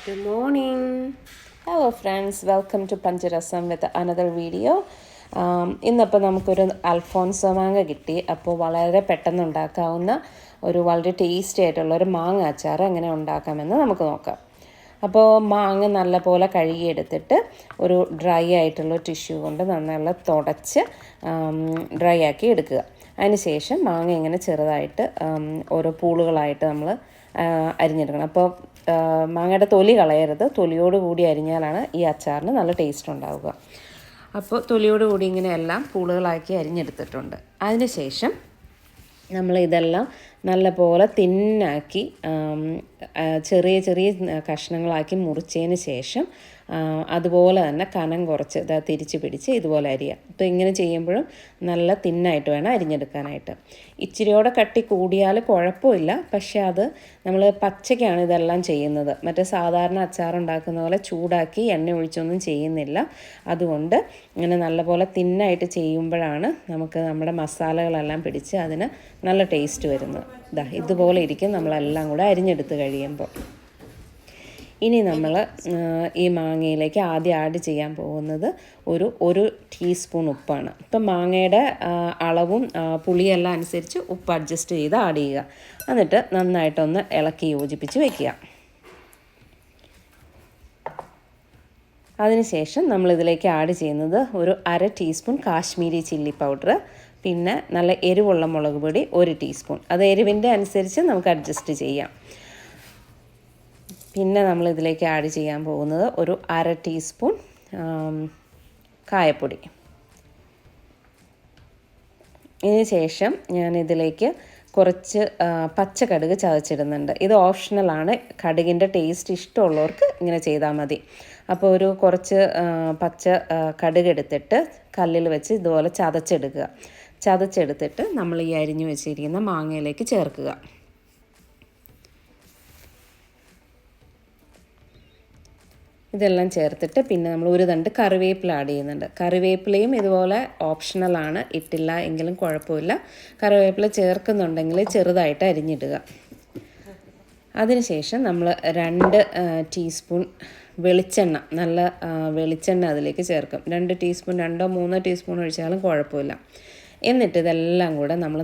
Good morning. Hello friends, welcome to Panjarasam with another video. ഇന്നിപ്പോൾ നമുക്കൊരു അൽഫോൻസോ മാങ്ങ കിട്ടി. അപ്പോൾ വളരെ പെട്ടെന്ന് ഉണ്ടാക്കാവുന്ന വളരെ ടേസ്റ്റി ആയിട്ടുള്ള ഒരു മാങ്ങ അച്ചാർ എങ്ങനെ ഉണ്ടാക്കാമെന്ന് നമുക്ക് നോക്കാം. അപ്പോൾ മാങ്ങ നല്ലപോലെ കഴുകിയെടുത്തിട്ട് ഒരു ഡ്രൈ ആയിട്ടുള്ള ടിഷ്യൂ കൊണ്ട് നന്നായി തുടച്ച് ഡ്രൈ ആക്കി എടുക്കുക. അതിനുശേഷം മാങ്ങ ഇങ്ങനെ ചെറുതായിട്ട് ഓരോ പൂളുകളായിട്ട് നമ്മൾ അരിഞ്ഞെടുക്കണം. അപ്പോൾ മാങ്ങയുടെ തൊലി കളയരുത്, തൊലിയോട് കൂടി അരിഞ്ഞാലാണ് ഈ അച്ചാറിന് നല്ല ടേസ്റ്റ് ഉണ്ടാവുക. അപ്പോൾ തൊലിയോട് കൂടി ഇങ്ങനെ എല്ലാം പൂളുകളാക്കി അരിഞ്ഞെടുത്തിട്ടുണ്ട്. അതിനുശേഷം നമ്മൾ ഇതെല്ലാം നല്ലപോലെ തിന്നാക്കി ചെറിയ ചെറിയ കഷ്ണങ്ങളാക്കി മുറിച്ചതിന് ശേഷം അതുപോലെ തന്നെ കനം കുറച്ച് തിരിച്ച് പിടിച്ച് ഇതുപോലെ അരിയുക. അപ്പോൾ ഇങ്ങനെ ചെയ്യുമ്പോഴും നല്ല തിന്നായിട്ട് വേണം അരിഞ്ഞെടുക്കാനായിട്ട്. ഇച്ചിരിയോടെ കട്ടി കൂടിയാൽ കുഴപ്പമില്ല, പക്ഷേ അത് നമ്മൾ പച്ചയ്ക്കാണ് ഇതെല്ലാം ചെയ്യുന്നത്. മറ്റേ സാധാരണ അച്ചാറുണ്ടാക്കുന്ന പോലെ ചൂടാക്കി എണ്ണ ഒഴിച്ചൊന്നും ചെയ്യുന്നില്ല. അതുകൊണ്ട് ഇങ്ങനെ നല്ലപോലെ തിന്നായിട്ട് ചെയ്യുമ്പോഴാണ് നമുക്ക് നമ്മുടെ മസാലകളെല്ലാം പിടിച്ച് അതിന് നല്ല ടേസ്റ്റ് വരുന്നത്. ഇതുപോലെ ഇരിക്കും നമ്മളെല്ലാം കൂടെ അരിഞ്ഞെടുത്ത് കഴിയുമ്പോൾ. ഇനി നമ്മൾ ഈ മാങ്ങയിലേക്ക് ആദ്യം ആഡ് ചെയ്യാൻ പോകുന്നത് ഒരു ടീസ്പൂൺ ഉപ്പാണ്. ഇപ്പം മാങ്ങയുടെ അളവും പുളിയെല്ലാം അനുസരിച്ച് ഉപ്പ് അഡ്ജസ്റ്റ് ചെയ്ത് ആഡ് ചെയ്യുക. എന്നിട്ട് നന്നായിട്ടൊന്ന് ഇളക്കി യോജിപ്പിച്ച് വയ്ക്കുക. അതിനുശേഷം നമ്മളിതിലേക്ക് ആഡ് ചെയ്യുന്നത് ഒരു 1/2 ടീസ്പൂൺ കാശ്മീരി ചില്ലി പൗഡർ, പിന്നെ നല്ല എരിവുള്ള മുളക് പൊടി 1 ടീസ്പൂൺ. അത് എരിവിൻ്റെ അനുസരിച്ച് നമുക്ക് അഡ്ജസ്റ്റ് ചെയ്യാം. പിന്നെ നമ്മളിതിലേക്ക് ആഡ് ചെയ്യാൻ പോകുന്നത് ഒരു 1/2 ടീസ്പൂൺ കായപ്പൊടി. ഇതിന് ശേഷം ഞാനിതിലേക്ക് കുറച്ച് പച്ചക്കടുക് ചതച്ചിടുന്നുണ്ട്. ഇത് ഓപ്ഷണലാണ്. കടുകിൻ്റെ ടേസ്റ്റ് ഇഷ്ടമുള്ളവർക്ക് ഇങ്ങനെ ചെയ്താൽ മതി. അപ്പോൾ കുറച്ച് പച്ച കടുക് എടുത്തിട്ട് കല്ലിൽ വെച്ച് ഇതുപോലെ ചതച്ചെടുത്തിട്ട് നമ്മൾ ഈ അരിഞ്ഞു വെച്ചിരിക്കുന്ന മാങ്ങയിലേക്ക് ചേർക്കുക. ഇതെല്ലാം ചേർത്തിട്ട് പിന്നെ നമ്മൾ ഒരു തണ്ട് കറിവേപ്പില ആഡ് ചെയ്യുന്നുണ്ട്. കറിവേപ്പിലയും ഇതുപോലെ ഓപ്ഷണലാണ്, ഇട്ടില്ല എങ്കിലും കുഴപ്പമില്ല. കറിവേപ്പില ചേർക്കുന്നുണ്ടെങ്കിൽ ചെറുതായിട്ട് അരിഞ്ഞിടുക. അതിനുശേഷം നമ്മൾ 2 ടീസ്പൂൺ വെളിച്ചെണ്ണ, നല്ല വെളിച്ചെണ്ണ അതിലേക്ക് ചേർക്കും. 2 ടീസ്പൂൺ 2-3 ടീസ്പൂൺ ഒഴിച്ചാലും കുഴപ്പമില്ല. എന്നിട്ട് ഇതെല്ലാം കൂടെ നമ്മൾ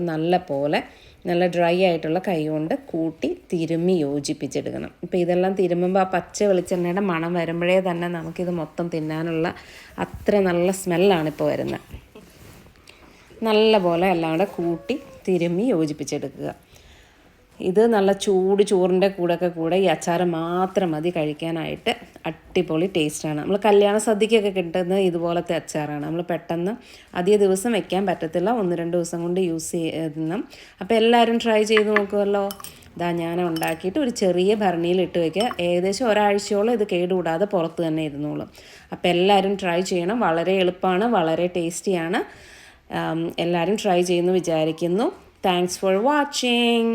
നല്ല ഡ്രൈ ആയിട്ടുള്ള കൈ കൊണ്ട് കൂട്ടി തിരുമ്മി യോജിപ്പിച്ചെടുക്കണം. ഇപ്പോൾ ഇതെല്ലാം തിരുമ്മുമ്പോൾ ആ പച്ച വെളിച്ചെണ്ണയുടെ മണം വരുമ്പോഴേ തന്നെ നമുക്കിത് മൊത്തം തിന്നാനുള്ള അത്ര നല്ല സ്മെല്ലാണ് ഇപ്പോൾ വരുന്നത്. നല്ലപോലെ എല്ലാം കൂടെ കൂട്ടി തിരുമ്മി യോജിപ്പിച്ചെടുക്കുക. ഇത് നല്ല ചോറിൻ്റെ കൂടെ ഈ അച്ചാർ മാത്രം മതി കഴിക്കാനായിട്ട്. അടിപൊളി ടേസ്റ്റാണ്. നമ്മൾ കല്യാണ സദ്യക്കൊക്കെ കിട്ടുന്ന ഇതുപോലത്തെ അച്ചാറാണ്. നമ്മൾ പെട്ടെന്ന് അധിക ദിവസം വെക്കാൻ പറ്റത്തില്ല, 1-2 ദിവസം കൊണ്ട് യൂസ് ചെയ്യുന്ന. അപ്പോൾ എല്ലാവരും ട്രൈ ചെയ്ത് നോക്കുമല്ലോ. ഞാൻ ഉണ്ടാക്കിയിട്ട് ഒരു ചെറിയ ഭരണിയിൽ ഇട്ട് വയ്ക്കുക. ഏകദേശം ഒരാഴ്ചയോളം ഇത് കേടുകൂടാതെ പുറത്ത് തന്നെ ഇരുന്നോളും. അപ്പോൾ എല്ലാവരും ട്രൈ ചെയ്യണം. വളരെ എളുപ്പമാണ്, വളരെ ടേസ്റ്റിയാണ്. എല്ലാവരും ട്രൈ ചെയ്യുന്നു വിചാരിക്കുന്നു. Thanks for watching.